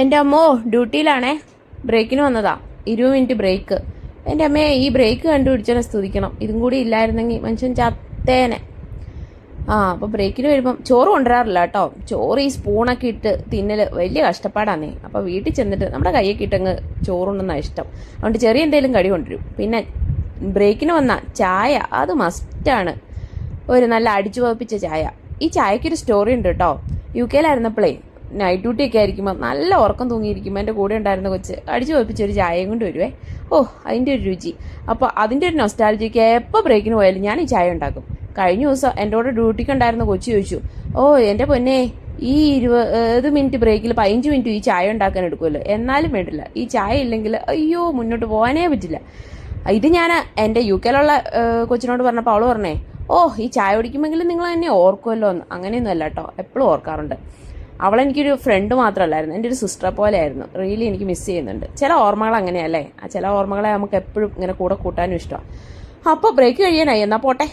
എൻ്റെ അമ്മോ ഡ്യൂട്ടിയിലാണേ, ബ്രേക്കിന് വന്നതാ. 20 മിനിറ്റ് ബ്രേക്ക്. എൻ്റെ അമ്മയെ ഈ ബ്രേക്ക് കണ്ടുപിടിച്ചതിനെ സ്തുതിക്കണം. ഇതും കൂടി ഇല്ലായിരുന്നെങ്കിൽ മനുഷ്യൻ ചത്തേനെ. അപ്പോൾ ബ്രേക്കിന് വരുമ്പം ചോറ് കൊണ്ടുവരാറില്ല കേട്ടോ. ചോറ് ഈ സ്പൂണൊക്കെ ഇട്ട് തിന്നല് വലിയ കഷ്ടപ്പാടാന്നേ. അപ്പോൾ വീട്ടിൽ ചെന്നിട്ട് നമ്മുടെ കൈയൊക്കെ ഇട്ടങ്ങ് ചോറുണ്ടെന്നാണ് ഇഷ്ടം. അതുകൊണ്ട് ചെറിയ എന്തെങ്കിലും കടി കൊണ്ടുവരും. പിന്നെ ബ്രേക്കിന് വന്ന ചായ അത് മസ്റ്റാണ്. ഒരു നല്ല അടിച്ചു പതിപ്പിച്ച ചായ. ഈ ചായക്കൊരു സ്റ്റോറി ഉണ്ട് കേട്ടോ. UK-ലായിരുന്നപ്പോഴേ നൈറ്റ് ഡ്യൂട്ടി ഒക്കെ ആയിരിക്കുമ്പോൾ നല്ല ഉറക്കം തൂങ്ങിയിരിക്കുമ്പോൾ എൻ്റെ കൂടെ ഉണ്ടായിരുന്ന കൊച്ച് അടിച്ചു പതിപ്പിച്ച് ഒരു ചായയും കൊണ്ട് വരുവേ. അതിൻ്റെ ഒരു രുചി. അപ്പോൾ അതിൻ്റെ ഒരു നൊസ്റ്റാൾജിക്ക് എപ്പോൾ ബ്രേക്കിന് പോയാലും ഞാൻ ഈ ചായ ഉണ്ടാക്കും. കഴിഞ്ഞ ദിവസം എൻ്റെ കൂടെ ഡ്യൂട്ടിക്ക് ഉണ്ടായിരുന്ന കൊച്ചു ചോദിച്ചു, എൻ്റെ പൊന്നെ, ഈ 20 മിനിറ്റ് ബ്രേക്കിൽ 15 മിനിറ്റ് ഈ ചായ ഉണ്ടാക്കാൻ എടുക്കുമല്ലോ, എന്നാലും വേണ്ടില്ല, ഈ ചായ ഇല്ലെങ്കിൽ അയ്യോ മുന്നോട്ട് പോകാനേ പറ്റില്ല. ഇത് ഞാൻ എൻ്റെ UK-ലുള്ള കൊച്ചിനോട് പറഞ്ഞപ്പോൾ അവൾ പറഞ്ഞേ, ഈ ചായ കുടിക്കുമെങ്കിലും നിങ്ങൾ എന്നെ ഓർക്കുമല്ലോ എന്ന്. അങ്ങനെയൊന്നും അല്ല കേട്ടോ, എപ്പോഴും ഓർക്കാറുണ്ട്. അവളെനിക്കൊരു ഫ്രണ്ട് മാത്രമല്ലായിരുന്നു, എൻ്റെ ഒരു സിസ്റ്ററെ പോലെ ആയിരുന്നു. റിയലി എനിക്ക് മിസ് ചെയ്യുന്നുണ്ട്. ചില ഓർമ്മകൾ അങ്ങനെയല്ലേ, ആ ചില ഓർമ്മകളെ നമുക്ക് എപ്പോഴും ഇങ്ങനെ കൂടെ കൂട്ടാനും ഇഷ്ടമാണ്. അപ്പോൾ ബ്രേക്ക് കഴിയാനായി, എന്നാൽ പോട്ടെ.